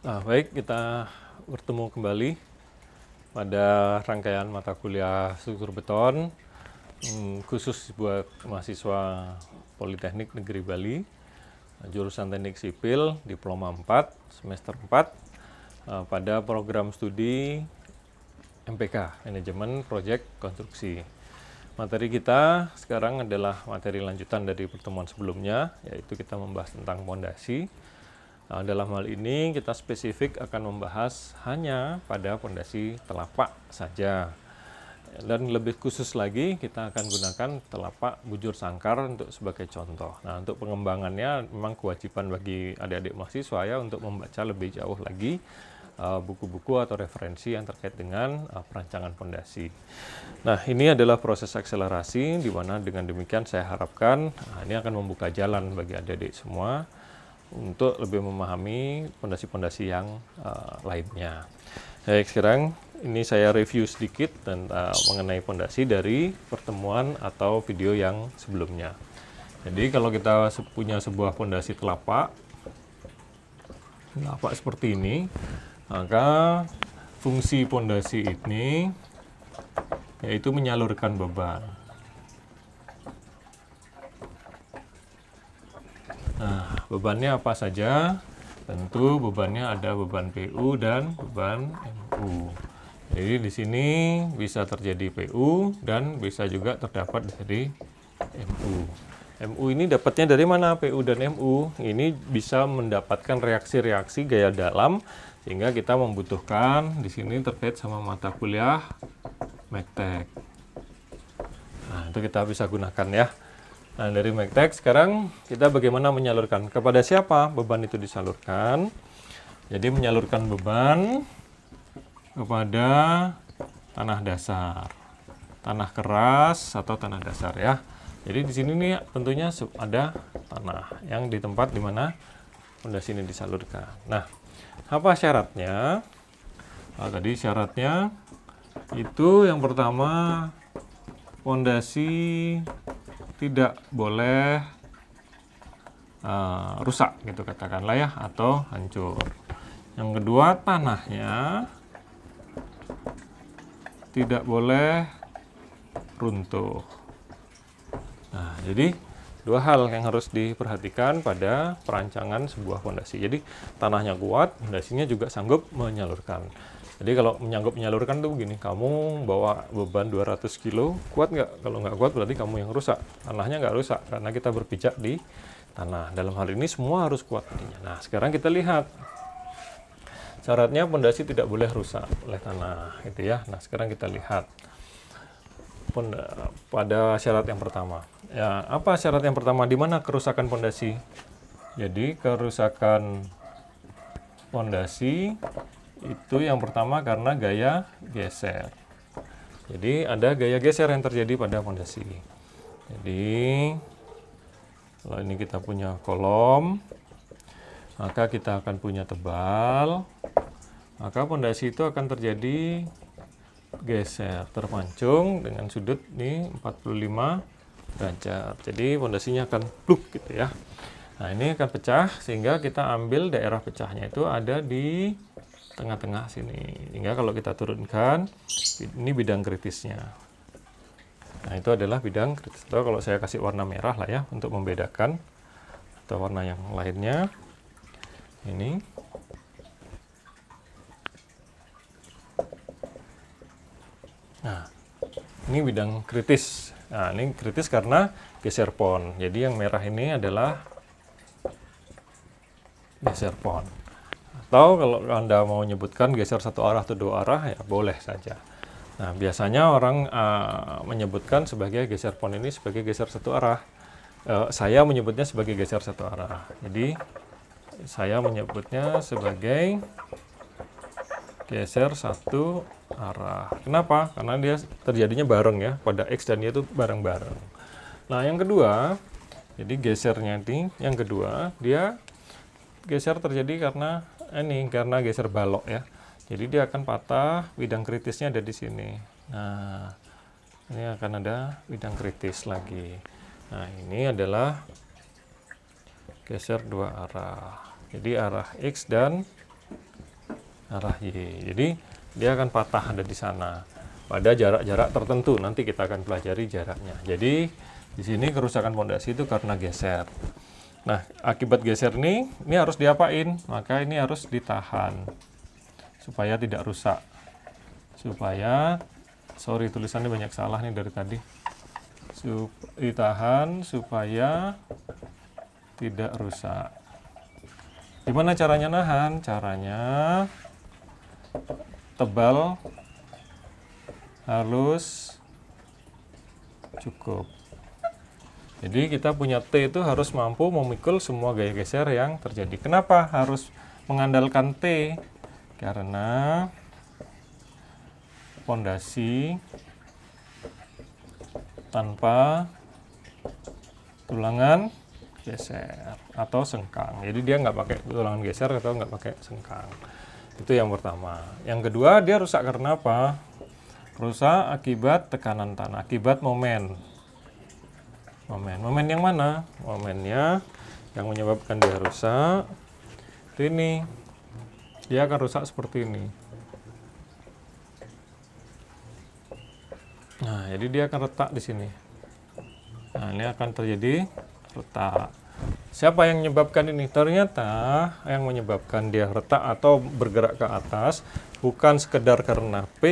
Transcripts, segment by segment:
Baik, kita bertemu kembali pada rangkaian mata kuliah struktur beton khusus buat mahasiswa Politeknik Negeri Bali, jurusan Teknik Sipil, Diploma 4, semester 4, pada program studi MPK, Manajemen Proyek Konstruksi. Materi kita sekarang adalah materi lanjutan dari pertemuan sebelumnya, yaitu kita membahas tentang fondasi. Dalam hal ini kita spesifik akan membahas hanya pada fondasi telapak saja. Dan lebih khusus lagi kita akan gunakan telapak bujur sangkar untuk sebagai contoh. Nah, untuk pengembangannya memang kewajiban bagi adik-adik mahasiswa ya untuk membaca lebih jauh lagi buku-buku atau referensi yang terkait dengan perancangan fondasi. Nah, ini adalah proses akselerasi di mana dengan demikian saya harapkan ini akan membuka jalan bagi adik-adik semua untuk lebih memahami fondasi-fondasi yang lainnya. Baik, sekarang ini saya review sedikit tentang mengenai fondasi dari pertemuan atau video yang sebelumnya. Jadi kalau kita punya sebuah fondasi telapak seperti ini, maka fungsi fondasi ini yaitu menyalurkan beban. Nah, bebannya apa saja? Tentu bebannya ada beban PU dan beban MU. Jadi di sini bisa terjadi PU dan bisa juga terdapat dari MU. MU ini dapatnya dari mana? PU dan MU ini bisa mendapatkan reaksi-reaksi gaya dalam sehingga kita membutuhkan di sini terkait sama mata kuliah Megtek. Nah, itu kita bisa gunakan ya. Nah, dari Megtek sekarang kita bagaimana menyalurkan, kepada siapa beban itu disalurkan. Jadi menyalurkan beban kepada tanah dasar, tanah keras atau tanah dasar ya. Jadi di sini nih tentunya ada tanah yang di tempat di mana fondasi ini disalurkan. Nah, apa syaratnya? Tadi syaratnya itu yang pertama fondasi tidak boleh rusak gitu katakanlah ya, atau hancur. Yang kedua, tanahnya tidak boleh runtuh. Nah, jadi dua hal yang harus diperhatikan pada perancangan sebuah fondasi. Jadi tanahnya kuat, fondasinya juga sanggup menyalurkan. Jadi kalau menyalurkan tuh begini, kamu bawa beban 200 kilo, kuat nggak? Kalau nggak kuat berarti kamu yang rusak. Tanahnya nggak rusak, karena kita berpijak di tanah. Dalam hal ini semua harus kuat tadinya. Nah, sekarang kita lihat. Syaratnya fondasi tidak boleh rusak oleh tanah, gitu ya. Nah, sekarang kita lihat pada syarat yang pertama. Ya, apa syarat yang pertama? Di mana kerusakan fondasi? Jadi, kerusakan fondasi itu yang pertama karena gaya geser. Jadi ada gaya geser yang terjadi pada fondasi. Jadi kalau ini kita punya kolom, maka kita akan punya tebal, maka fondasi itu akan terjadi geser, terpancung dengan sudut ini 45 derajat. Jadi fondasinya akan pluk gitu ya. Nah, ini akan pecah sehingga kita ambil daerah pecahnya itu ada di tengah-tengah sini. Hingga kalau kita turunkan, ini bidang kritisnya. Nah, itu adalah bidang kritis. Atau kalau saya kasih warna merah lah ya untuk membedakan, atau warna yang lainnya. Ini. Nah, ini bidang kritis. Nah, ini kritis karena geser pon. Jadi yang merah ini adalah geser pon. Atau kalau Anda mau menyebutkan geser satu arah atau dua arah, ya boleh saja. Nah, biasanya orang menyebutkan sebagai geser pon ini sebagai geser satu arah. Saya menyebutnya sebagai geser satu arah. Jadi, saya menyebutnya sebagai geser satu arah. Kenapa? Karena dia terjadinya bareng ya, pada X dan Y itu bareng-bareng. Nah, yang kedua, jadi gesernya ini, yang kedua, dia geser terjadi karena geser balok ya. Jadi dia akan patah, bidang kritisnya ada di sini. Nah, ini akan ada bidang kritis lagi. Nah, ini adalah geser dua arah. Jadi arah X dan arah Y. Jadi dia akan patah ada di sana pada jarak-jarak tertentu. Nanti kita akan pelajari jaraknya. Jadi di sini kerusakan pondasi itu karena geser. Nah, akibat geser ini harus diapain? Maka ini harus ditahan supaya tidak rusak. Sorry tulisannya banyak salah nih dari tadi. Ditahan supaya tidak rusak. Gimana caranya nahan? Caranya tebal, halus, cukup. Jadi kita punya T itu harus mampu memikul semua gaya geser yang terjadi. Kenapa harus mengandalkan T? Karena pondasi tanpa tulangan geser atau sengkang. Jadi dia nggak pakai tulangan geser atau nggak pakai sengkang. Itu yang pertama. Yang kedua, dia rusak karena apa? Rusak akibat tekanan tanah, akibat momen. Momen yang mana? Momennya yang menyebabkan dia rusak. Ini. Dia akan rusak seperti ini. Nah, jadi dia akan retak di sini. Nah, ini akan terjadi retak. Siapa yang menyebabkan ini? Ternyata yang menyebabkan dia retak atau bergerak ke atas bukan sekedar karena P,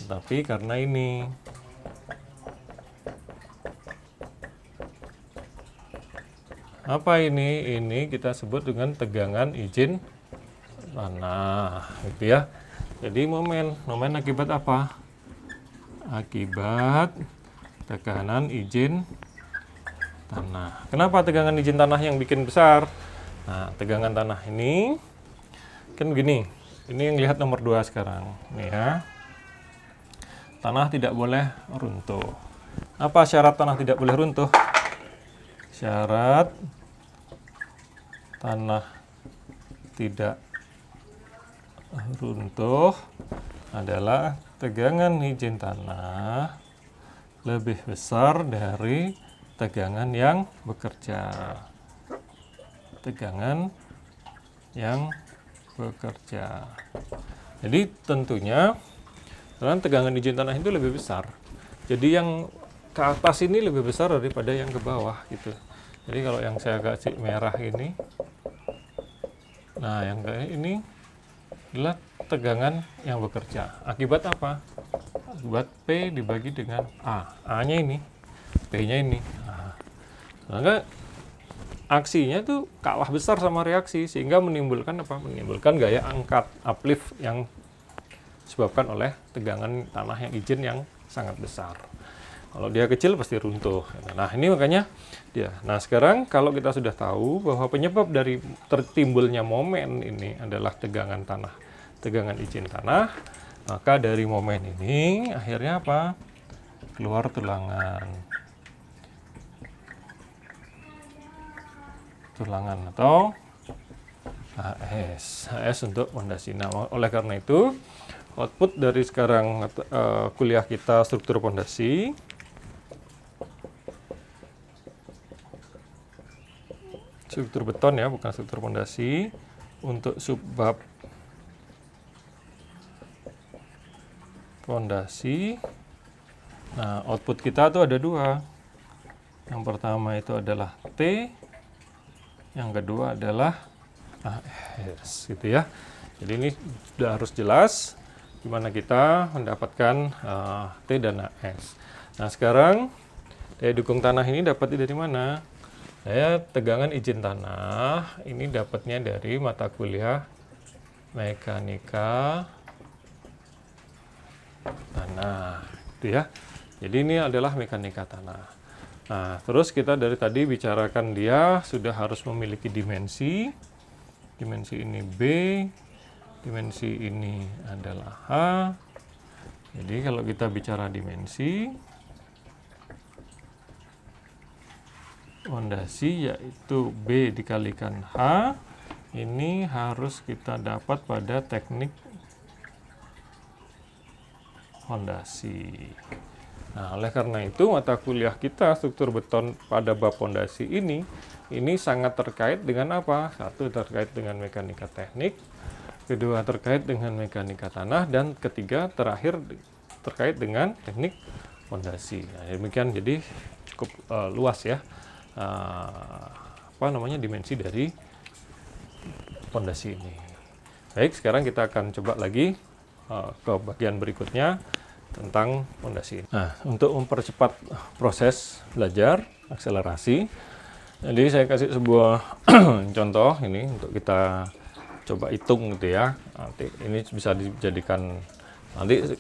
tetapi karena ini. Apa ini? Ini kita sebut dengan tegangan izin tanah, gitu ya. Jadi momen akibat apa? Akibat tekanan izin tanah. Kenapa tegangan izin tanah yang bikin besar? Nah, tegangan tanah ini kan begini. Ini yang lihat nomor 2 sekarang. Nih ya. Tanah tidak boleh runtuh. Apa syarat tanah tidak boleh runtuh? Syarat tanah tidak runtuh adalah tegangan izin tanah lebih besar dari tegangan yang bekerja. Tegangan yang bekerja. Jadi tentunya tegangan izin tanah itu lebih besar. Jadi yang ke atas ini lebih besar daripada yang ke bawah gitu. Jadi kalau yang saya kasih merah ini, nah yang kayak ini adalah tegangan yang bekerja. Akibat apa? Akibat P dibagi dengan A. A-nya ini, P-nya ini. Nah, maka aksinya tuh kalah besar sama reaksi, sehingga menimbulkan apa? Menimbulkan gaya angkat, uplift yang disebabkan oleh tegangan tanah yang izin yang sangat besar. Kalau dia kecil pasti runtuh. Nah, ini makanya dia. Nah, sekarang kalau kita sudah tahu bahwa penyebab dari tertimbulnya momen ini adalah tegangan tanah, tegangan izin tanah, maka dari momen ini akhirnya apa? Keluar tulangan. Tulangan atau AS untuk pondasi. Nah, oleh karena itu output dari sekarang kuliah kita struktur pondasi struktur beton ya, bukan struktur pondasi, untuk subbab pondasi. Nah, output kita tuh ada 2. Yang pertama itu adalah T, yang kedua adalah AS, gitu ya. Jadi ini sudah harus jelas gimana kita mendapatkan T dan AS. Nah, sekarang daya dukung tanah ini dapatnya dari mana? Daya tegangan izin tanah ini dapatnya dari mata kuliah mekanika tanah, gitu ya. Jadi ini adalah mekanika tanah. Nah, terus kita dari tadi bicarakan dia sudah harus memiliki dimensi. Dimensi ini B, dimensi ini adalah H. Jadi kalau kita bicara dimensi pondasi yaitu B dikalikan H, ini harus kita dapat pada teknik pondasi. Nah, oleh karena itu mata kuliah kita struktur beton pada bab pondasi ini sangat terkait dengan apa? Satu, terkait dengan mekanika teknik. kedua terkait dengan mekanika tanah, dan ketiga terakhir terkait dengan teknik fondasi. Nah, demikian, jadi cukup luas ya dimensi dari fondasi ini. Baik, sekarang kita akan coba lagi ke bagian berikutnya tentang fondasi. Nah, untuk mempercepat proses belajar, akselerasi, jadi saya kasih sebuah contoh ini untuk kita coba hitung gitu ya. Nanti ini bisa dijadikan, nanti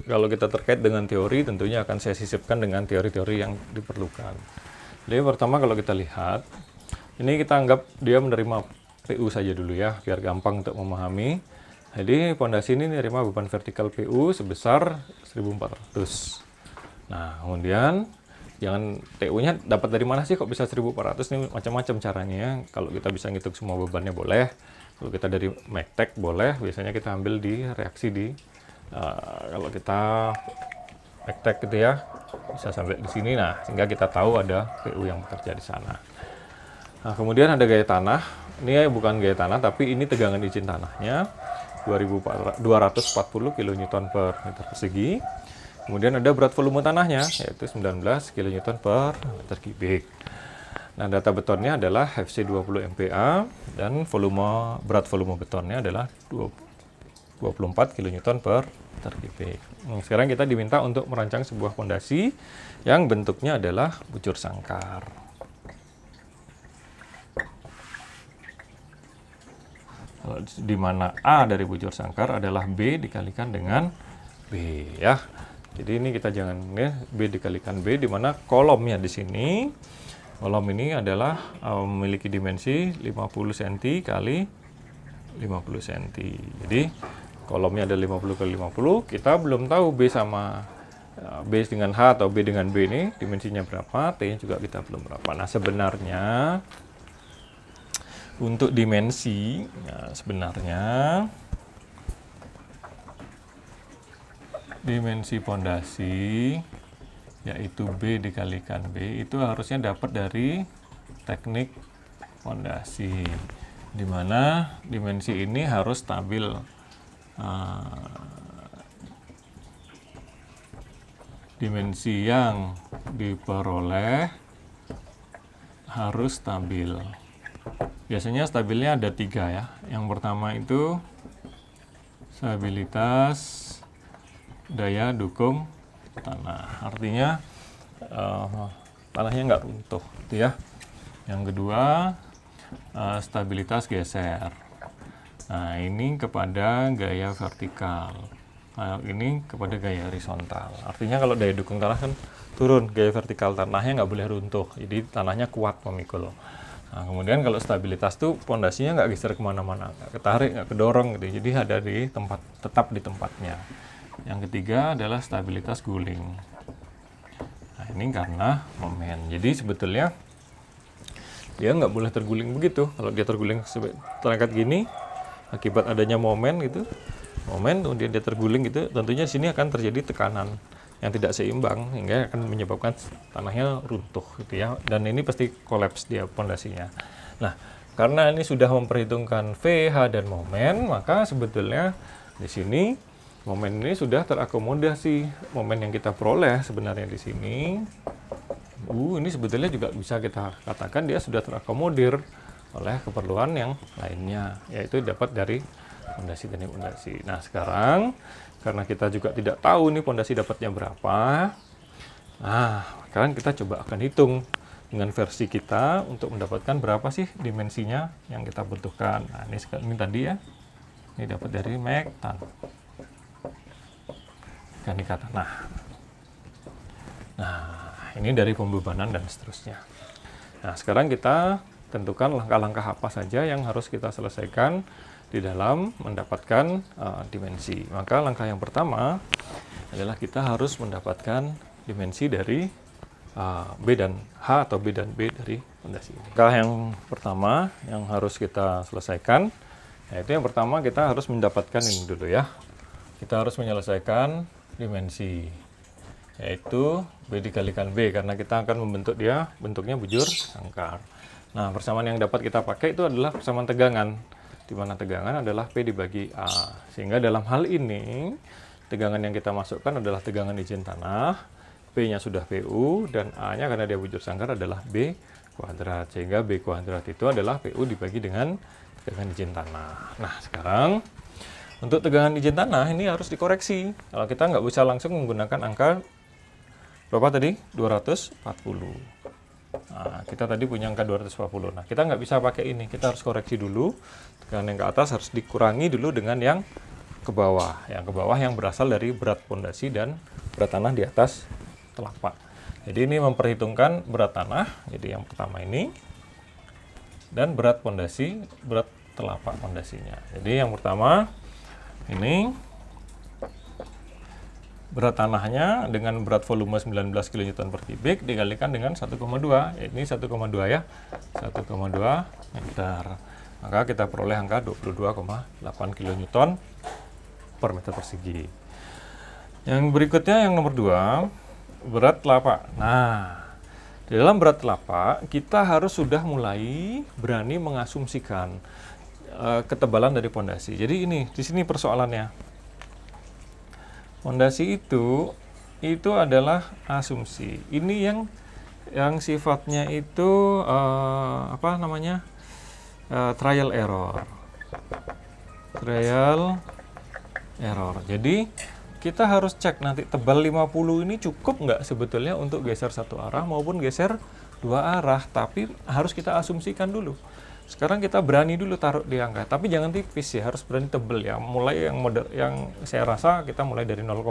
kalau kita terkait dengan teori tentunya akan saya sisipkan dengan teori-teori yang diperlukan. Jadi pertama kalau kita lihat, ini kita anggap dia menerima PU saja dulu ya, biar gampang untuk memahami. Jadi fondasi ini menerima beban vertikal PU sebesar 1400. Nah, kemudian jangan TU-nya dapat dari mana sih kok bisa 1400, ini macam-macam caranya ya. Kalau kita bisa ngitung semua bebannya boleh. Kalau kita dari Mektek boleh, biasanya kita ambil di reaksi di kalau kita Mektek gitu ya, bisa sampai di sini. Nah, sehingga kita tahu ada PU yang bekerja di sana. Nah, kemudian ada gaya tanah. Ini bukan gaya tanah, tapi ini tegangan izin tanahnya 240 kN per meter persegi. Kemudian ada berat volume tanahnya, yaitu 19 kN per meter kubik. Nah, data betonnya adalah FC 20 MPa dan berat volume betonnya adalah 24 kN per meter kubik. Nah, sekarang kita diminta untuk merancang sebuah fondasi yang bentuknya adalah bujur sangkar. Di mana A dari bujur sangkar adalah B dikalikan dengan B ya. Jadi ini kita jangan ya, B dikalikan B, di mana kolomnya di sini, kolom ini adalah memiliki dimensi 50 cm kali 50 cm. Jadi kolomnya ada 50 kali 50, kita belum tahu B sama B dengan H atau B dengan B ini dimensinya berapa, T-nya juga kita belum berapa. Nah, sebenarnya untuk dimensi, dimensi fondasi yaitu B dikalikan B itu harusnya dapat dari teknik fondasi, di mana dimensi ini harus stabil. Dimensi yang diperoleh harus stabil. Biasanya stabilnya ada 3 ya. Yang pertama itu stabilitas daya dukung tanah. Artinya tanahnya nggak runtuh, gitu ya. Yang kedua stabilitas geser. Nah, ini kepada gaya vertikal. Nah, ini kepada gaya horizontal. Artinya kalau daya dukung tanah kan turun, gaya vertikal tanahnya nggak boleh runtuh. Jadi tanahnya kuat memikul. Nah, kemudian kalau stabilitas tuh pondasinya nggak geser kemana-mana, nggak ketarik, nggak kedorong gitu. Jadi ada di tempat, tetap di tempatnya. Yang ketiga adalah stabilitas guling. Nah, ini karena momen. Jadi sebetulnya dia nggak boleh terguling begitu. Kalau dia terguling terangkat gini, akibat adanya momen gitu, kemudian dia terguling gitu, tentunya sini akan terjadi tekanan yang tidak seimbang hingga akan menyebabkan tanahnya runtuh gitu ya, dan ini pasti kolaps dia pondasinya. Nah, karena ini sudah memperhitungkan V, H dan momen, maka sebetulnya di sini momen ini sudah terakomodasi. Momen yang kita peroleh sebenarnya di sini, ini sebetulnya juga bisa kita katakan dia sudah terakomodir oleh keperluan yang lainnya, yaitu dapat dari fondasi teknik fondasi. Nah, sekarang karena kita juga tidak tahu nih fondasi dapatnya berapa, nah sekarang kita coba akan hitung dengan versi kita untuk mendapatkan berapa sih dimensinya yang kita butuhkan. Nah, ini tadi ya, ini dapat dari Mektan, mekanika tanah. Nah, ini dari pembebanan dan seterusnya. Nah, sekarang kita tentukan langkah-langkah apa saja yang harus kita selesaikan di dalam mendapatkan dimensi. Maka langkah yang pertama adalah kita harus mendapatkan dimensi dari B dan H atau B dan B dari fondasi. Langkah yang pertama yang harus kita selesaikan, yaitu yang pertama kita harus mendapatkan ini dulu ya. Kita harus menyelesaikan dimensi, yaitu B dikalikan B, karena kita akan membentuk dia bentuknya bujur sangkar. Nah, persamaan yang dapat kita pakai itu adalah persamaan tegangan. di mana tegangan adalah P dibagi A. Sehingga dalam hal ini, tegangan yang kita masukkan adalah tegangan izin tanah, P-nya sudah PU, dan A-nya karena dia bujur sangkar adalah B kuadrat. Sehingga B kuadrat itu adalah PU dibagi dengan tegangan izin tanah. Nah, sekarang untuk tegangan izin tanah ini harus dikoreksi. Kalau kita nggak bisa langsung menggunakan angka berapa tadi? 240. Nah, kita tadi punya angka 240. Nah, kita nggak bisa pakai ini. Kita harus koreksi dulu. Tegangan yang ke atas harus dikurangi dulu dengan yang ke bawah. Yang ke bawah yang berasal dari berat pondasi dan berat tanah di atas telapak. Jadi ini memperhitungkan berat tanah, jadi yang pertama ini, dan berat pondasi, berat telapak pondasinya. Jadi yang pertama ini berat tanahnya dengan berat volume 19 kN per kubik dikalikan dengan 1,2. Ini 1,2 ya, 1,2 meter. Maka kita peroleh angka 22,8 kN per meter persegi. Yang berikutnya yang nomor 2, berat telapak. Nah, di dalam berat telapak kita harus sudah mulai berani mengasumsikan ketebalan dari pondasi. Jadi ini di sini persoalannya. Pondasi itu adalah asumsi. Ini yang sifatnya itu apa namanya? Trial error. Trial error. Jadi kita harus cek nanti tebal 50 ini cukup nggak sebetulnya untuk geser satu arah maupun geser dua arah, tapi harus kita asumsikan dulu. Sekarang kita berani dulu taruh di angka, tapi jangan tipis ya, harus berani tebel ya. Mulai yang saya rasa kita mulai dari 0,5.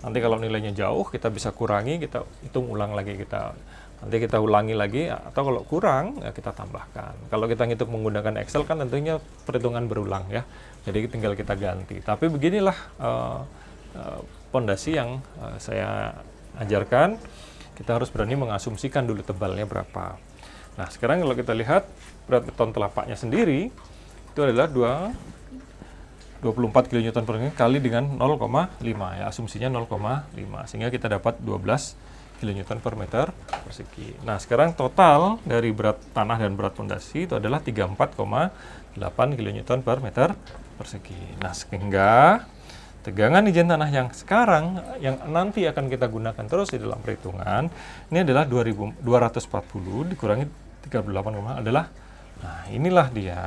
Nanti kalau nilainya jauh kita bisa kurangi, kita hitung ulang lagi, nanti kita ulangi lagi, atau kalau kurang ya kita tambahkan. Kalau kita ngitung menggunakan Excel kan tentunya perhitungan berulang ya. Jadi tinggal kita ganti. Tapi beginilah pondasi yang saya ajarkan. Kita harus berani mengasumsikan dulu tebalnya berapa. Nah, sekarang kalau kita lihat berat beton telapaknya sendiri itu adalah 24 kN per kali dengan 0,5 ya, asumsinya 0,5 sehingga kita dapat 12 kN per meter persegi. Nah, sekarang total dari berat tanah dan berat pondasi itu adalah 34,8 kN per meter persegi. Nah, sehingga tegangan izin tanah yang sekarang yang nanti akan kita gunakan terus di dalam perhitungan ini adalah 240 dikurangi 38, adalah, nah inilah dia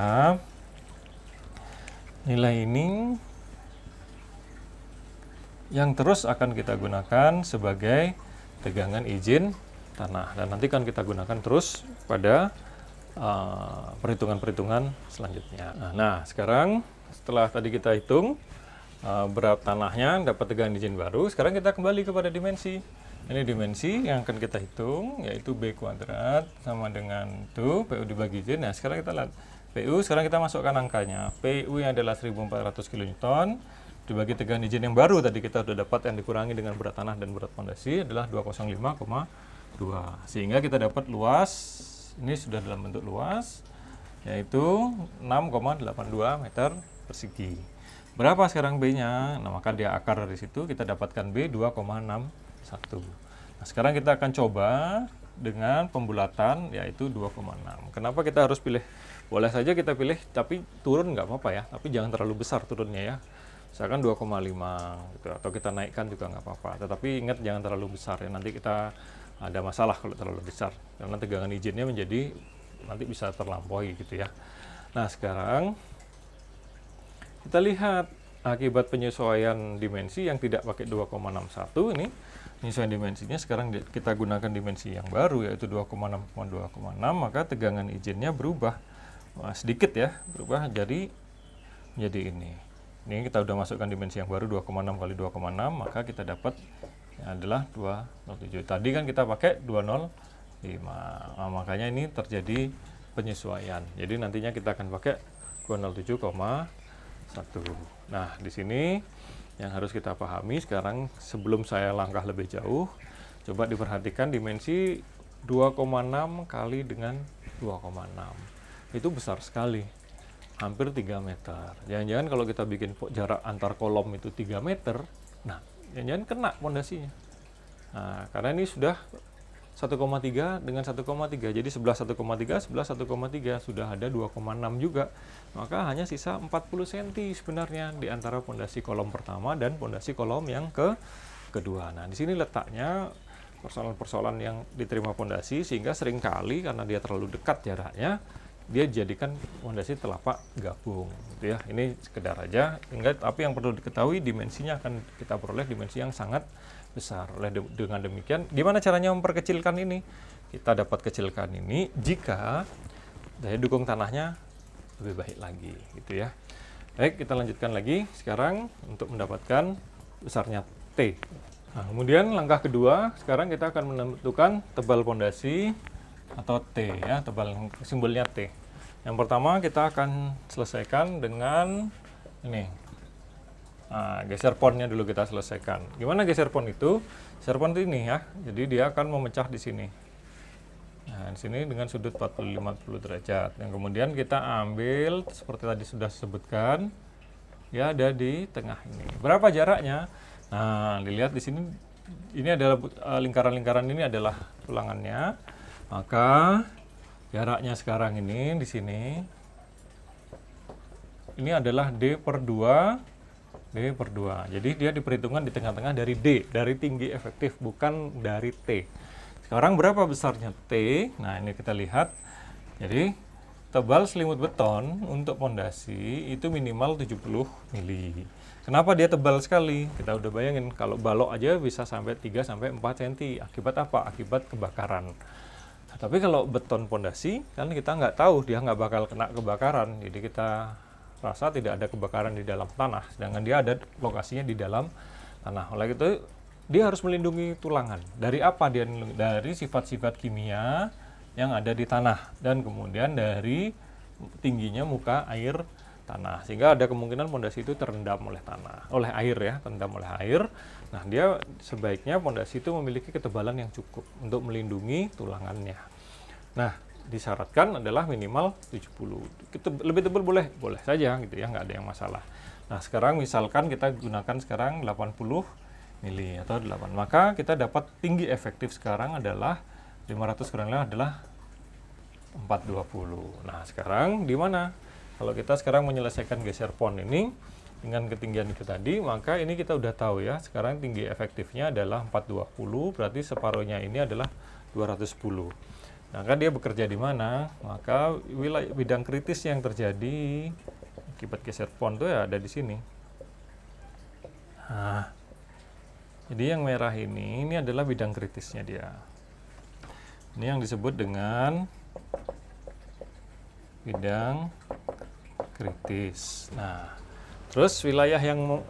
nilai ini yang terus akan kita gunakan sebagai tegangan izin tanah, dan nanti kan kita gunakan terus pada perhitungan-perhitungan selanjutnya. Nah, sekarang setelah tadi kita hitung berat tanahnya, dapat tegangan izin baru, sekarang kita kembali kepada dimensi. Ini dimensi yang akan kita hitung, yaitu B kuadrat sama dengan itu PU dibagi izin. Nah, sekarang kita lihat PU, sekarang kita masukkan angkanya. PU yang adalah 1400 kN dibagi tegangan izin yang baru tadi kita sudah dapat yang dikurangi dengan berat tanah dan berat pondasi adalah 205,2. Sehingga kita dapat luas, ini sudah dalam bentuk luas, yaitu 6,82 meter persegi. Berapa sekarang B-nya? Nah, maka dia akar dari situ kita dapatkan B 2,61. Nah, sekarang kita akan coba dengan pembulatan yaitu 2,6. Kenapa kita harus pilih? Boleh saja kita pilih, tapi turun nggak apa-apa ya, tapi jangan terlalu besar turunnya ya. Misalkan 2,5 gitu, atau kita naikkan juga nggak apa-apa. Tetapi ingat jangan terlalu besar ya, nanti kita ada masalah kalau terlalu besar. Karena tegangan izinnya menjadi nanti bisa terlampaui gitu ya. Nah, sekarang kita lihat akibat penyesuaian dimensi yang tidak pakai 2,61 ini, penyesuaian dimensinya sekarang kita gunakan dimensi yang baru yaitu 2,6,2,6, maka tegangan izinnya berubah sedikit ya, berubah menjadi ini. Ini kita udah masukkan dimensi yang baru 2,6 kali 2,6, maka kita dapat adalah 207. Tadi kan kita pakai 205. Nah, makanya ini terjadi penyesuaian. Jadi nantinya kita akan pakai 207,1. Nah, di sini yang harus kita pahami sekarang sebelum saya langkah lebih jauh, coba diperhatikan dimensi 2,6 kali dengan 2,6. Itu besar sekali. Hampir 3 meter. Jangan-jangan kalau kita bikin jarak antar kolom itu 3 meter, nah, jangan-jangan kena pondasinya. Nah, karena ini sudah 1,3 dengan 1,3. Jadi sebelah 1,3, sebelah 1,3. Sudah ada 2,6 juga. Maka hanya sisa 40 cm sebenarnya di antara pondasi kolom pertama dan pondasi kolom yang kedua. Nah, di sini letaknya persoalan-persoalan yang diterima pondasi, sehingga seringkali karena dia terlalu dekat jaraknya, dia jadikan pondasi telapak gabung, gitu ya. Ini sekedar aja. Tapi yang perlu diketahui, dimensinya akan kita peroleh dimensi yang sangat besar. Dengan demikian, gimana caranya memperkecilkan ini? Kita dapat kecilkan ini jika daya dukung tanahnya lebih baik lagi, gitu ya. Baik, kita lanjutkan lagi sekarang untuk mendapatkan besarnya T. Nah, kemudian langkah kedua, sekarang kita akan menentukan tebal pondasi atau T, ya, tebal simbolnya T. Yang pertama kita akan selesaikan dengan ini. Nah, geser pondnya dulu kita selesaikan. Gimana geser pond itu? Geser pond itu ini ya. Jadi dia akan memecah di sini. Nah, di sini dengan sudut 40-50 derajat. Yang kemudian kita ambil seperti tadi sudah disebutkan, ya, ada di tengah ini. Berapa jaraknya? Nah, dilihat di sini. Ini adalah lingkaran-lingkaran ini adalah tulangannya. Maka jaraknya sekarang ini di sini. Ini adalah D/2. D/2. Jadi dia diperhitungkan di tengah-tengah dari D, dari tinggi efektif, bukan dari T. Sekarang berapa besarnya T? Nah, ini kita lihat. Jadi tebal selimut beton untuk pondasi itu minimal 70 mili. Kenapa dia tebal sekali? Kita udah bayangin kalau balok aja bisa sampai 3-4 cm. Akibat apa? Akibat kebakaran. Nah, tapi kalau beton pondasi kan kita nggak tahu, dia nggak bakal kena kebakaran. Jadi kita rasa tidak ada kebakaran di dalam tanah, sedangkan dia ada lokasinya di dalam tanah. Oleh itu dia harus melindungi tulangan. Dari apa dia? Dari sifat-sifat kimia yang ada di tanah dan kemudian dari tingginya muka air tanah, sehingga ada kemungkinan pondasi itu terendam oleh tanah, oleh air, ya, terendam oleh air. Nah, dia sebaiknya pondasi itu memiliki ketebalan yang cukup untuk melindungi tulangannya. Nah, disyaratkan adalah minimal 70. Lebih tebal boleh saja, gitu ya, nggak ada yang masalah. Nah, sekarang misalkan kita gunakan sekarang 80 mili atau 8, maka kita dapat tinggi efektif sekarang adalah 500 kurang lebih adalah 420. Nah, sekarang di mana? Kalau kita sekarang menyelesaikan geser pond ini dengan ketinggian itu tadi, maka ini kita udah tahu, ya, sekarang tinggi efektifnya adalah 420, berarti separuhnya ini adalah 210. Nah, kan dia bekerja di mana? Maka wilayah bidang kritis yang terjadi akibat geser pond itu ya ada di sini. Nah, jadi yang merah ini adalah bidang kritisnya dia. Ini yang disebut dengan bidang kritis. Nah, terus wilayah yang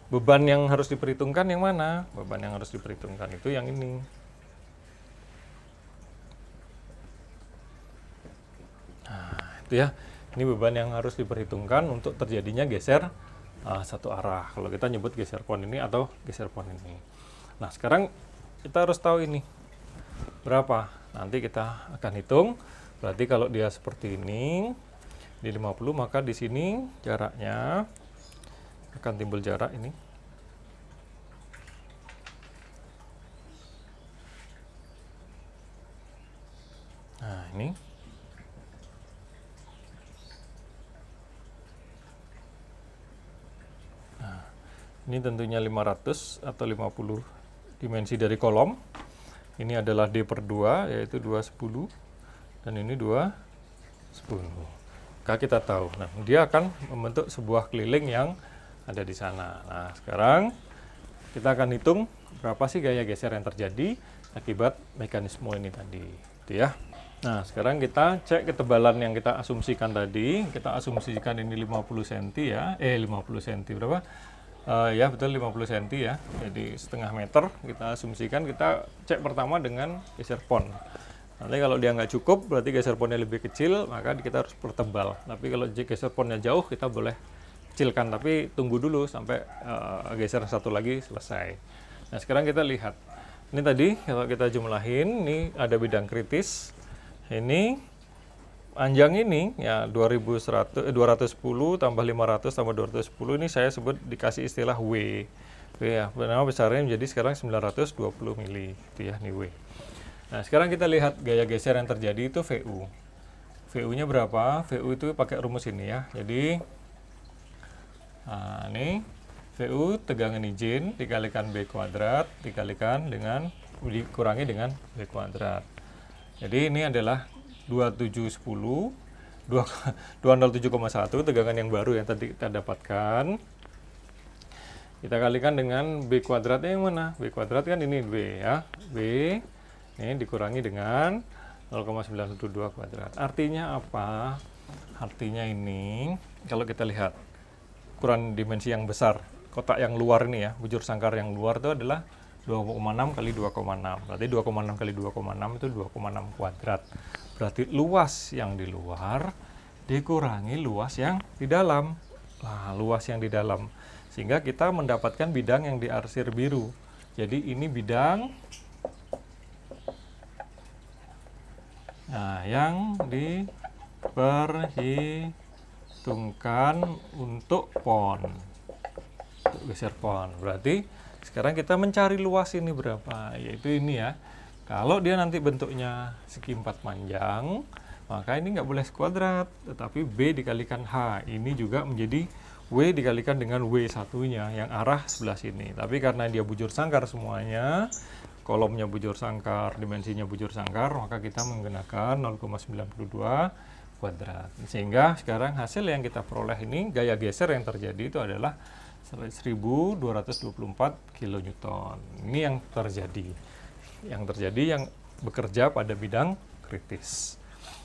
beban yang harus diperhitungkan yang mana? Beban yang harus diperhitungkan itu yang ini. Ya, ini beban yang harus diperhitungkan untuk terjadinya geser satu arah. Kalau kita nyebut geser pond ini atau geser pond ini. Nah, sekarang kita harus tahu ini berapa. Nanti kita akan hitung. Berarti kalau dia seperti ini di 50, maka di sini jaraknya akan timbul jarak ini. Nah, ini. Ini tentunya 500 atau 50 dimensi dari kolom. Ini adalah D/2, yaitu 210. Dan ini 210. Maka kita tahu. Nah, dia akan membentuk sebuah keliling yang ada di sana. Nah, sekarang kita akan hitung berapa sih gaya geser yang terjadi akibat mekanisme ini tadi. Gitu ya. Nah, sekarang kita cek ketebalan yang kita asumsikan tadi. Kita asumsikan ini 50 cm ya. 50 cm berapa? Ya, betul, 50 cm ya. Jadi setengah meter kita asumsikan. Kita cek pertama dengan geser pond. Nanti kalau dia nggak cukup, berarti geser pondnya lebih kecil, maka kita harus pertebal. Tapi kalau geser pondnya jauh, kita boleh kecilkan. Tapi tunggu dulu sampai geser satu lagi selesai. Nah, sekarang kita lihat. Ini tadi kalau kita jumlahin, ini ada bidang kritis. Ini panjang ini ya 210 tambah 500 tambah 210, ini saya sebut dikasih istilah W. Ya, nama besarnya menjadi sekarang 920 mili, itu ya, ini W. Nah, sekarang kita lihat gaya geser yang terjadi itu VU. VU-nya berapa? VU itu pakai rumus ini ya. Jadi, nah, ini VU tegangan izin dikalikan B kuadrat dikalikan dengan dikurangi dengan B kuadrat. Jadi ini adalah 2710 207,1 tegangan yang baru yang tadi kita dapatkan. Kita kalikan dengan B kuadratnya yang mana? B kuadrat kan ini B ya. B ini dikurangi dengan 0,922 kuadrat. Artinya apa? Artinya ini kalau kita lihat ukuran dimensi yang besar, kotak yang luar ini ya, bujur sangkar yang luar itu adalah 2,6 kali 2,6. Berarti 2,6 kali 2,6 itu 2,6 kuadrat. Berarti luas yang di luar dikurangi luas yang di dalam. Nah, luas yang di dalam. Sehingga kita mendapatkan bidang yang diarsir biru. Jadi ini bidang yang diperhitungkan untuk pon. Untuk geser pon. Berarti sekarang kita mencari luas ini berapa? Yaitu ini ya. Kalau dia nanti bentuknya segi 4 panjang, maka ini nggak boleh sekuadrat, tetapi B dikalikan H. Ini juga menjadi W dikalikan dengan W satunya yang arah sebelah sini. Tapi karena dia bujur sangkar semuanya, kolomnya bujur sangkar, dimensinya bujur sangkar, maka kita menggunakan 0,92 kuadrat. Sehingga sekarang hasil yang kita peroleh ini, gaya geser yang terjadi itu adalah 1224 kN. Ini yang terjadi. Yang bekerja pada bidang kritis.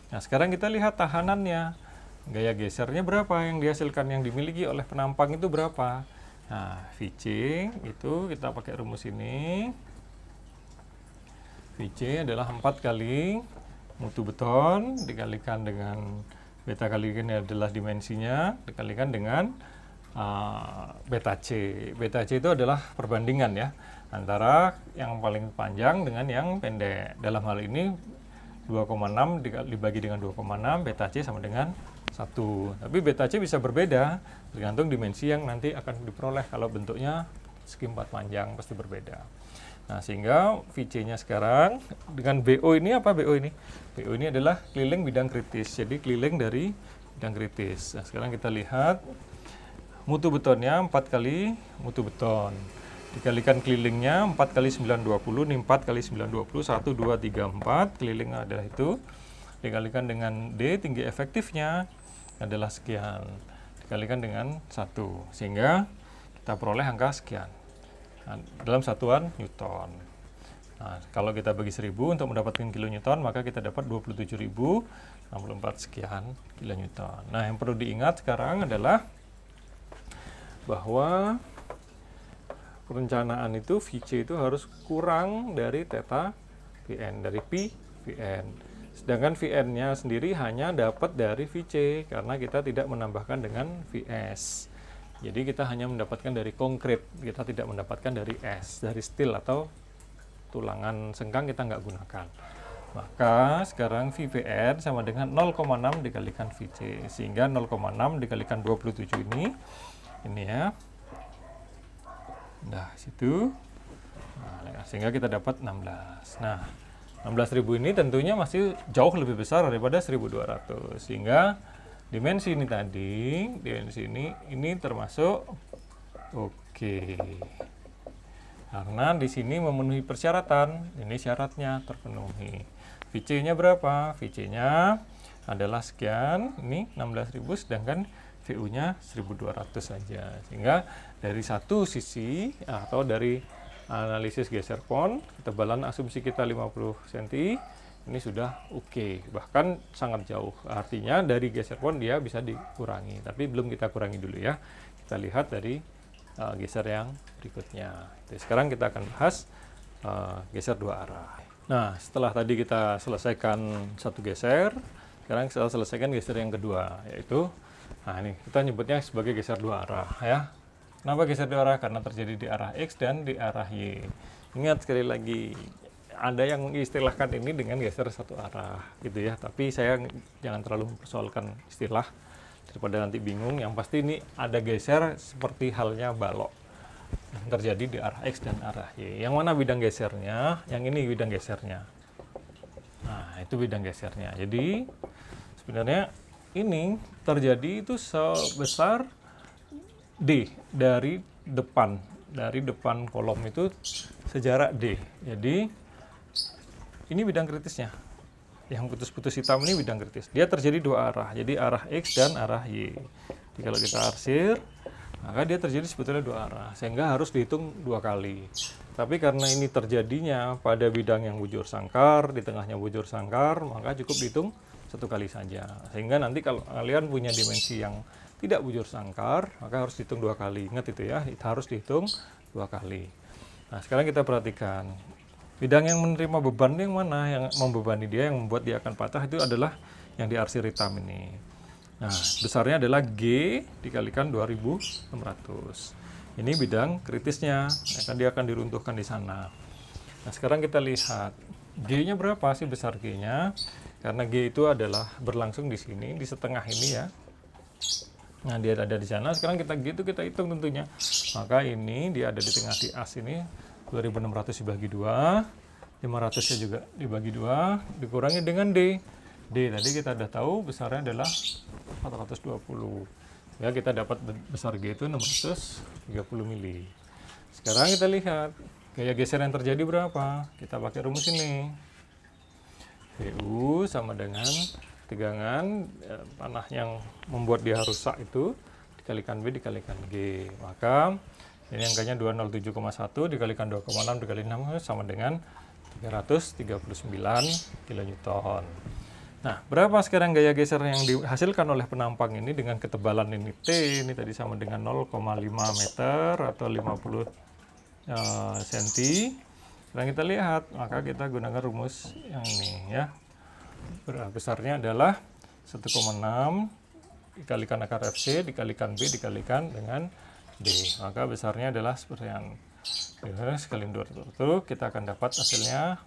Nah, sekarang kita lihat tahanannya. Gaya gesernya berapa yang dihasilkan, yang dimiliki oleh penampang itu berapa? Nah, Vc itu kita pakai rumus ini. Vc adalah 4 kali mutu beton dikalikan dengan beta kali ini adalah dimensinya dikalikan dengan beta C. Beta C itu adalah perbandingan ya antara yang paling panjang dengan yang pendek. Dalam hal ini 2,6 dibagi dengan 2,6, beta C sama dengan 1. Tapi beta C bisa berbeda tergantung dimensi yang nanti akan diperoleh. Kalau bentuknya segi 4 panjang pasti berbeda. Nah, sehingga VC-nya sekarang dengan BO ini apa BO ini? BO ini adalah keliling bidang kritis. Jadi keliling dari bidang kritis. Nah, sekarang kita lihat mutu betonnya 4 kali mutu beton. Dikalikan kelilingnya 4 kali 920, ini 4 kali 920, 1, 2, 3, 4. Kelilingnya adalah itu. Dikalikan dengan D, tinggi efektifnya adalah sekian. Dikalikan dengan 1. Sehingga kita peroleh angka sekian. Nah, dalam satuan Newton. Nah, kalau kita bagi 1000 untuk mendapatkan kilonewton, maka kita dapat 27.064 sekian kilonewton. Nah, yang perlu diingat sekarang adalah bahwa perencanaan itu Vc itu harus kurang dari theta Vn, dari pi Vn. Sedangkan Vn-nya sendiri hanya dapat dari Vc karena kita tidak menambahkan dengan Vs. Jadi kita hanya mendapatkan dari konkret, kita tidak mendapatkan dari S, dari steel atau tulangan sengkang kita nggak gunakan. Maka sekarang VVN sama dengan 0,6 dikalikan Vc, sehingga 0,6 dikalikan 27 ini ya. Nah, situ. Nah, sehingga kita dapat 16. Nah, 16.000 ini tentunya masih jauh lebih besar daripada 1.200. Sehingga dimensi ini tadi, dimensi ini termasuk oke. Karena di sini memenuhi persyaratan, ini syaratnya terpenuhi. VC-nya berapa? VC-nya adalah sekian, ini 16.000, sedangkan VU-nya 1.200 saja. Sehingga dari satu sisi atau dari analisis geser pon, ketebalan asumsi kita 50 cm, ini sudah oke, bahkan sangat jauh. Artinya dari geser pon dia bisa dikurangi, tapi belum kita kurangi dulu ya. Kita lihat dari geser yang berikutnya. Jadi sekarang kita akan bahas geser dua arah. Nah, setelah tadi kita selesaikan satu geser, sekarang kita selesaikan geser yang kedua, yaitu nah ini kita nyebutnya sebagai geser dua arah ya. Kenapa geser dua arah? Karena terjadi di arah X dan di arah Y. Ingat sekali lagi, ada yang istilahkan ini dengan geser satu arah gitu ya. Tapi saya jangan terlalu mempersoalkan istilah daripada nanti bingung. Yang pasti ini ada geser seperti halnya balok yang terjadi di arah X dan arah Y. Yang mana bidang gesernya? Yang ini bidang gesernya. Nah, itu bidang gesernya. Jadi sebenarnya ini terjadi itu sebesar D dari depan kolom itu sejarak D. Jadi ini bidang kritisnya. Yang putus-putus hitam ini bidang kritis. Dia terjadi dua arah. Jadi arah X dan arah Y. Jadi kalau kita arsir, maka dia terjadi sebetulnya dua arah. Sehingga harus dihitung dua kali. Tapi karena ini terjadinya pada bidang yang bujur sangkar, di tengahnya bujur sangkar, maka cukup dihitung satu kali saja. Sehingga nanti kalau kalian punya dimensi yang tidak bujur sangkar, maka harus dihitung dua kali. Ingat itu ya, harus dihitung dua kali. Nah, sekarang kita perhatikan. Bidang yang menerima beban yang mana, yang membebani dia, yang membuat dia akan patah, itu adalah yang diarsir hitam ini. Nah, besarnya adalah G dikalikan 2600. Ini bidang kritisnya, dia akan diruntuhkan di sana. Nah, sekarang kita lihat, G-nya berapa sih besar G-nya? Karena G itu adalah berlangsung di sini, di setengah ini ya. Nah, dia ada di sana, sekarang kita G itu kita hitung tentunya. Maka ini dia ada di tengah di as ini, 2600 dibagi 2, 500-nya juga dibagi 2, dikurangi dengan D. D tadi kita sudah tahu besarnya adalah 420. Ya, kita dapat besar G itu 630 mili. Sekarang kita lihat gaya geser yang terjadi berapa. Kita pakai rumus ini. VU sama dengan tegangan tanah yang membuat dia rusak itu dikalikan B dikalikan G. Maka ini angkanya 207,1 dikalikan 2,6 dikali 6 sama dengan 339 kilonewton. Nah, berapa sekarang gaya geser yang dihasilkan oleh penampang ini dengan ketebalan ini T, ini tadi sama dengan 0,5 meter atau 50 cm. Sekarang kita lihat, maka kita gunakan rumus yang ini ya. Besarnya adalah 1,6 dikalikan akar FC dikalikan B dikalikan dengan D, maka besarnya adalah seperti yang sekali 200 kita akan dapat hasilnya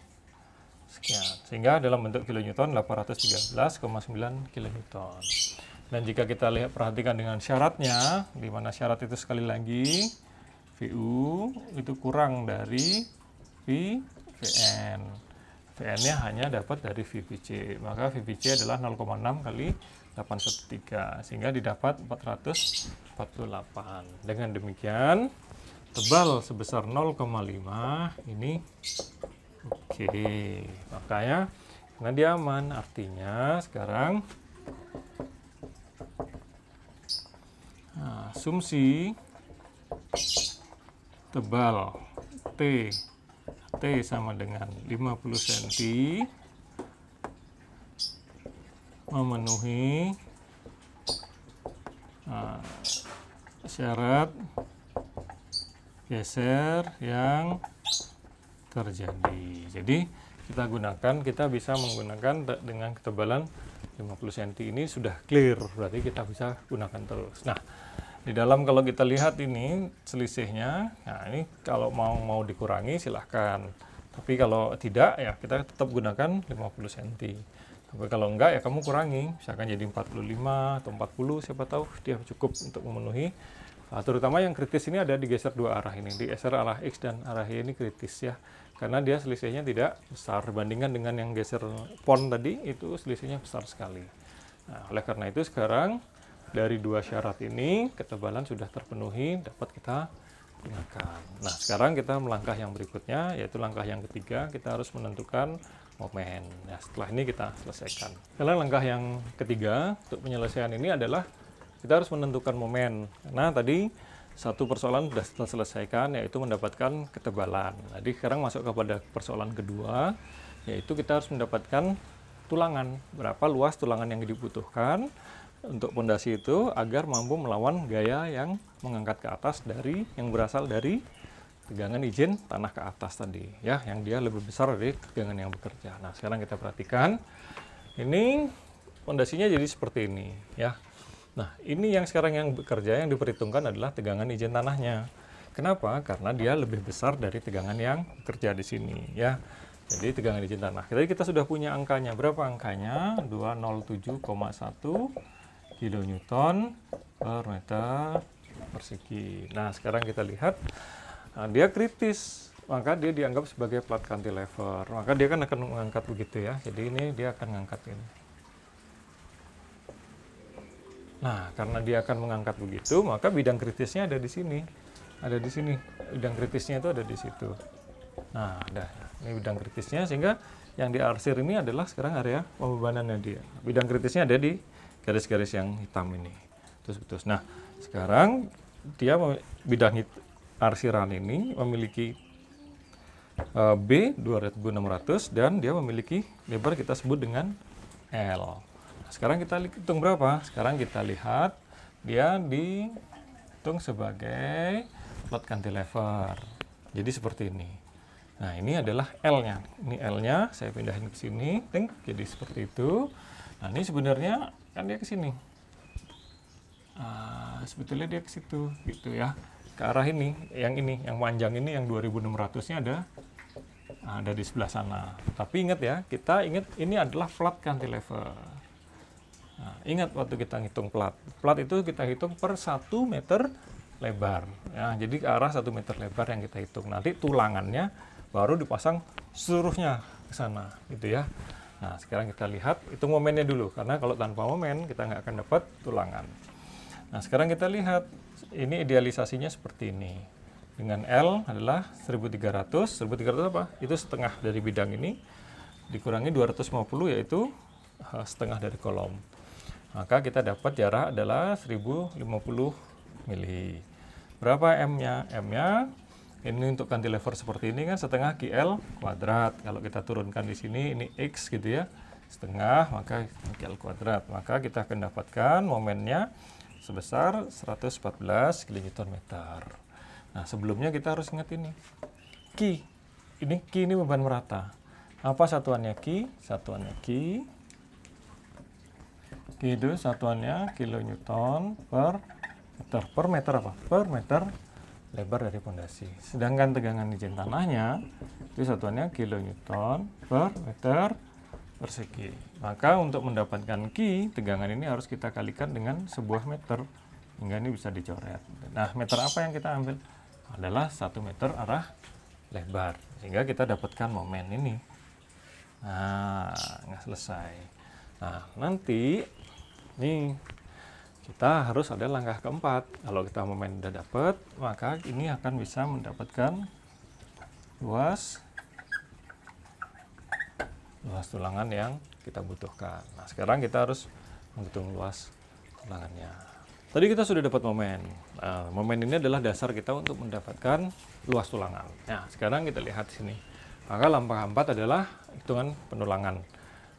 sekian, sehingga dalam bentuk kilonewton 813,9 kilonewton. Dan jika kita lihat perhatikan dengan syaratnya, di mana syarat itu sekali lagi VU itu kurang dari VN. VN-nya hanya dapat dari VVC, maka VVC adalah 0,6 kali 813 sehingga didapat 448. Dengan demikian tebal sebesar 0,5 ini oke. Makanya karena dia aman, artinya sekarang asumsi tebal T sama dengan 50 cm memenuhi syarat geser yang terjadi. Jadi kita bisa menggunakan dengan ketebalan 50 cm ini sudah clear, berarti kita bisa gunakan terus. Nah, di dalam kalau kita lihat ini selisihnya, nah ini kalau mau dikurangi silahkan. Tapi kalau tidak ya kita tetap gunakan 50 cm. Tapi kalau enggak ya kamu kurangi, misalkan jadi 45 atau 40, siapa tahu dia cukup untuk memenuhi. Terutama yang kritis ini ada digeser dua arah ini, digeser arah X dan arah Y ini kritis ya. Karena dia selisihnya tidak besar dibandingkan dengan yang geser pon tadi, itu selisihnya besar sekali. Nah, oleh karena itu sekarang dari dua syarat ini ketebalan sudah terpenuhi, dapat kita gunakan. Nah, sekarang kita melangkah yang berikutnya, yaitu langkah yang ketiga, kita harus menentukan momen. Nah, setelah ini kita selesaikan. Sekarang langkah yang ketiga untuk penyelesaian ini adalah kita harus menentukan momen. Karena tadi satu persoalan sudah kita selesaikan, yaitu mendapatkan ketebalan. Jadi sekarang masuk kepada persoalan kedua, yaitu kita harus mendapatkan tulangan. Berapa luas tulangan yang dibutuhkan untuk pondasi itu agar mampu melawan gaya yang mengangkat ke atas dari yang berasal dari tegangan izin tanah ke atas tadi ya, yang dia lebih besar dari tegangan yang bekerja. Nah, sekarang kita perhatikan ini pondasinya jadi seperti ini ya. Nah, ini yang sekarang yang bekerja yang diperhitungkan adalah tegangan izin tanahnya. Kenapa? Karena dia lebih besar dari tegangan yang bekerja di sini ya. Jadi tegangan izin tanah. Jadi kita sudah punya angkanya. Berapa angkanya? 207,1 kilonewton per meter persegi. Nah, sekarang kita lihat dia kritis. maka dia dianggap sebagai plat cantilever. Maka dia kan akan mengangkat begitu ya. Jadi ini dia akan mengangkat ini. Nah, karena dia akan mengangkat begitu, maka bidang kritisnya ada di sini. Ada di sini. Bidang kritisnya itu ada di situ. Nah, ada. Ini bidang kritisnya, sehingga yang diarsir ini adalah sekarang area pembebanannya dia. Bidang kritisnya ada di garis-garis yang hitam ini. Terus. Nah, sekarang dia bidang arsiran ini memiliki B 2600 dan dia memiliki lebar kita sebut dengan L. Sekarang kita hitung berapa? Sekarang kita lihat dia dihitung sebagai plat cantilever. Jadi seperti ini. Nah, ini adalah L-nya. Ini L-nya, saya pindahin ke sini. Jadi seperti itu. Nah, ini sebenarnya kan dia ke sini. Sebetulnya dia ke situ gitu ya. Ke arah ini, yang panjang ini yang 2600-nya ada di sebelah sana. Tapi ingat ya, kita ingat ini adalah plat cantilever. Nah, ingat waktu kita ngitung plat itu kita hitung per 1 meter lebar. Ya, jadi ke arah 1 meter lebar yang kita hitung. Nanti tulangannya baru dipasang seluruhnya ke sana, gitu ya. Nah, sekarang kita lihat, hitung momennya dulu. Karena kalau tanpa momen, kita nggak akan dapat tulangan. Nah, sekarang kita lihat, ini idealisasinya seperti ini. Dengan L adalah 1300. 1300 apa? Itu setengah dari bidang ini. Dikurangi 250, yaitu setengah dari kolom. Maka kita dapat jarak adalah 1050 mili. Berapa M-nya? M-nya ini untuk cantilever seperti ini kan setengah QL kuadrat. Kalau kita turunkan di sini ini X gitu ya. Setengah maka QL kuadrat. Maka kita akan dapatkan momennya sebesar 114 kN/m. Nah, sebelumnya kita harus ingat ini. Ki. Ki ini beban merata. Apa satuannya Ki? Satuannya Ki. Ki itu satuannya kilonewton per meter. Per meter apa? Per meter lebar dari pondasi. Sedangkan tegangan izin tanahnya itu satuannya kilonewton per meter persegi. Maka untuk mendapatkan Ki, tegangan ini harus kita kalikan dengan sebuah meter hingga ini bisa dicoret. Nah, meter apa yang kita ambil? Adalah 1 meter arah lebar. Sehingga kita dapatkan momen ini. Nah, nggak selesai. Nah, nanti nih kita harus ada langkah keempat. Kalau kita momen udah dapat, maka ini akan bisa mendapatkan luas tulangan yang kita butuhkan. Nah, sekarang kita harus menghitung luas tulangannya. Tadi kita sudah dapat momen. Nah, momen ini adalah dasar kita untuk mendapatkan luas tulangan. Nah, sekarang kita lihat sini. Maka langkah keempat adalah hitungan penulangan.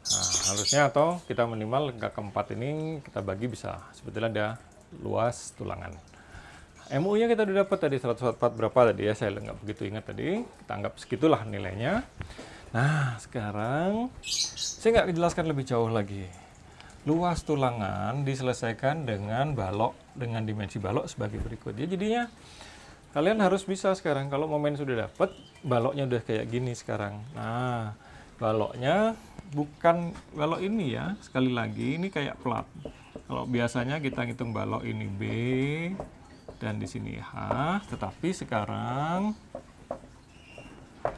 Nah, harusnya atau kita minimal langkah keempat ini kita bagi bisa sebetulnya ada luas tulangan. MU-nya kita udah dapat tadi 104 berapa tadi ya, saya nggak begitu ingat tadi. Kita anggap segitulah nilainya. Nah, sekarang saya nggak jelaskan lebih jauh lagi. Luas tulangan diselesaikan dengan balok, dengan dimensi balok sebagai berikut. Ya, jadinya kalian harus bisa sekarang, kalau momen sudah dapat, baloknya udah kayak gini sekarang. Nah, baloknya bukan balok ini ya, sekali lagi ini kayak plat. Kalau biasanya kita ngitung balok ini B dan di sini H, tetapi sekarang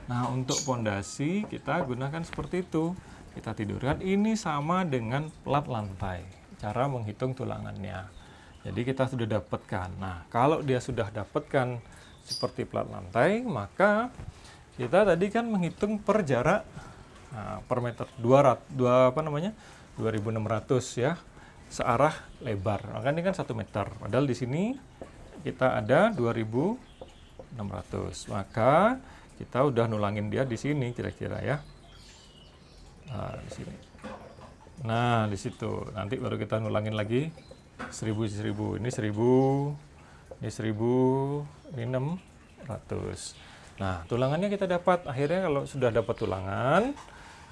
nah untuk pondasi kita gunakan seperti itu. Kita tidurkan ini sama dengan plat lantai. Cara menghitung tulangannya. Jadi kita sudah dapatkan. Nah, kalau dia sudah dapatkan seperti plat lantai, maka kita tadi kan menghitung per jarak. Nah, per meter 2600 ya, searah lebar. Maka ini kan 1 meter. Padahal di sini kita ada 2600. Maka kita udah nulangin dia di sini kira-kira ya. Nah, di sini. Nah, di situ. Nanti baru kita nulangin lagi 1000. Ini 1000, ini 1000, ini 600. Nah, tulangannya kita dapat. Akhirnya kalau sudah dapat tulangan,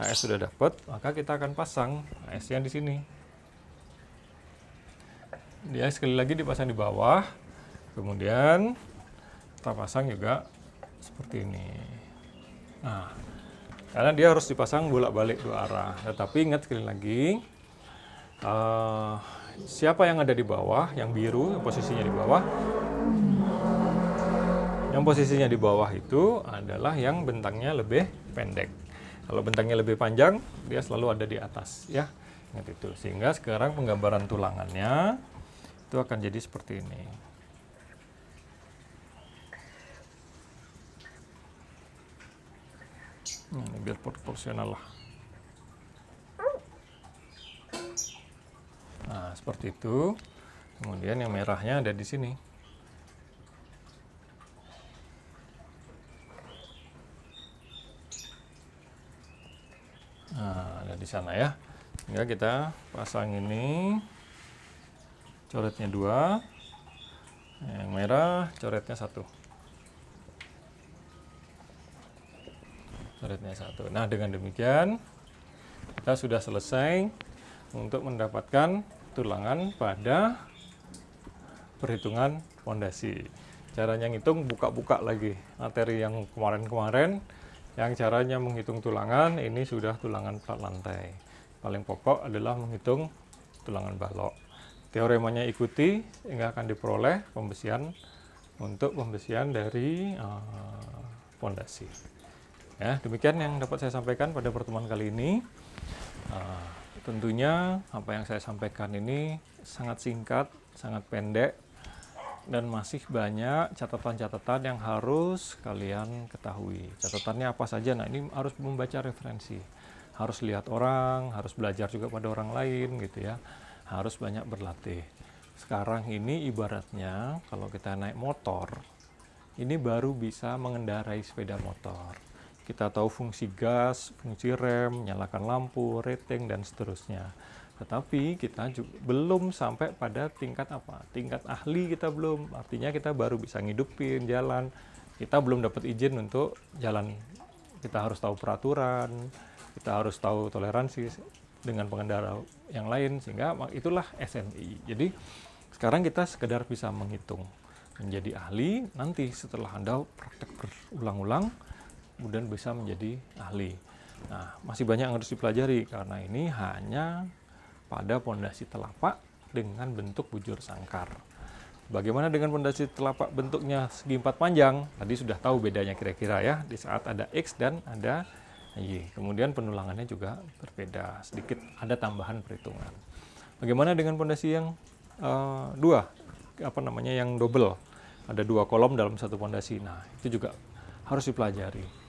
HS sudah dapat, maka kita akan pasang HS-nya di sini. Dia sekali lagi dipasang di bawah, kemudian kita pasang juga seperti ini. Nah, karena dia harus dipasang bolak-balik dua arah. Tetapi ingat sekali lagi, siapa yang ada di bawah, yang biru, posisinya di bawah, yang Yang posisinya di bawah itu adalah yang bentangnya lebih pendek. Kalau bentangnya lebih panjang, dia selalu ada di atas, ya. Ingat itu. Sehingga sekarang penggambaran tulangannya itu akan jadi seperti ini. Ini biar proporsional lah. Nah, seperti itu. Kemudian yang merahnya ada di sini. Nah, ada di sana ya. Sehingga kita pasang ini, coretnya 2, yang merah coretnya 1. Coretnya 1. Nah, dengan demikian kita sudah selesai untuk mendapatkan tulangan pada perhitungan fondasi. Caranya ngitung buka-buka lagi materi yang kemarin-kemarin. Yang caranya menghitung tulangan, ini sudah tulangan plat lantai. Paling pokok adalah menghitung tulangan balok. Teoremanya ikuti, sehingga akan diperoleh pembesian untuk pembesian dari fondasi. Ya, demikian yang dapat saya sampaikan pada pertemuan kali ini. Tentunya apa yang saya sampaikan ini sangat singkat, sangat pendek, dan masih banyak catatan-catatan yang harus kalian ketahui. Catatannya apa saja? Nah, ini harus membaca referensi, harus lihat orang, harus belajar juga pada orang lain gitu ya, harus banyak berlatih. Sekarang ini ibaratnya kalau kita naik motor, ini baru bisa mengendarai sepeda motor. Kita tahu fungsi gas, fungsi rem, nyalakan lampu, rating, dan seterusnya. Tetapi kita juga belum sampai pada tingkat apa? Tingkat ahli kita belum. Artinya kita baru bisa ngidupin jalan. Kita belum dapat izin untuk jalan. Kita harus tahu peraturan, kita harus tahu toleransi dengan pengendara yang lain, sehingga itulah SNI. Jadi sekarang kita sekedar bisa menghitung. Menjadi ahli, nanti setelah Anda praktek berulang-ulang, kemudian bisa menjadi ahli. Nah, masih banyak yang harus dipelajari, karena ini hanya pada pondasi telapak dengan bentuk bujur sangkar. Bagaimana dengan pondasi telapak bentuknya segi 4 panjang? Tadi sudah tahu bedanya kira-kira ya, di saat ada X dan ada Y. Kemudian penulangannya juga berbeda, sedikit ada tambahan perhitungan. Bagaimana dengan pondasi yang yang double? Ada 2 kolom dalam satu pondasi. Nah, itu juga harus dipelajari.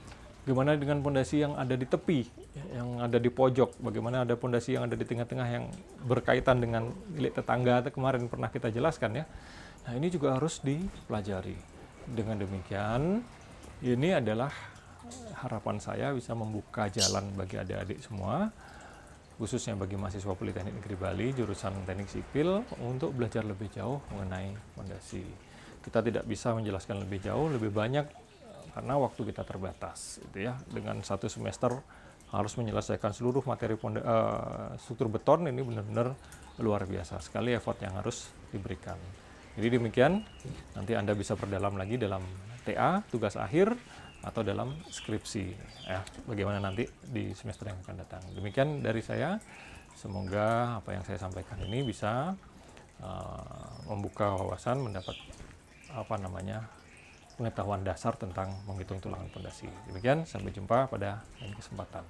Bagaimana dengan pondasi yang ada di tepi, yang ada di pojok? Bagaimana ada pondasi yang ada di tengah-tengah yang berkaitan dengan milik tetangga kemarin pernah kita jelaskan ya. Nah, ini juga harus dipelajari. Dengan demikian, ini adalah harapan saya bisa membuka jalan bagi adik-adik semua, khususnya bagi mahasiswa Politeknik Negeri Bali, jurusan Teknik Sipil, untuk belajar lebih jauh mengenai pondasi. Kita tidak bisa menjelaskan lebih jauh, lebih banyak, karena waktu kita terbatas, gitu ya. Dengan 1 semester harus menyelesaikan seluruh materi struktur beton, ini benar-benar luar biasa sekali effort yang harus diberikan. Jadi demikian, nanti Anda bisa perdalam lagi dalam TA, tugas akhir, atau dalam skripsi, ya, bagaimana nanti di semester yang akan datang. Demikian dari saya, semoga apa yang saya sampaikan ini bisa membuka wawasan, mendapat pengetahuan dasar tentang menghitung tulangan pondasi. Demikian, sampai jumpa pada lain kesempatan.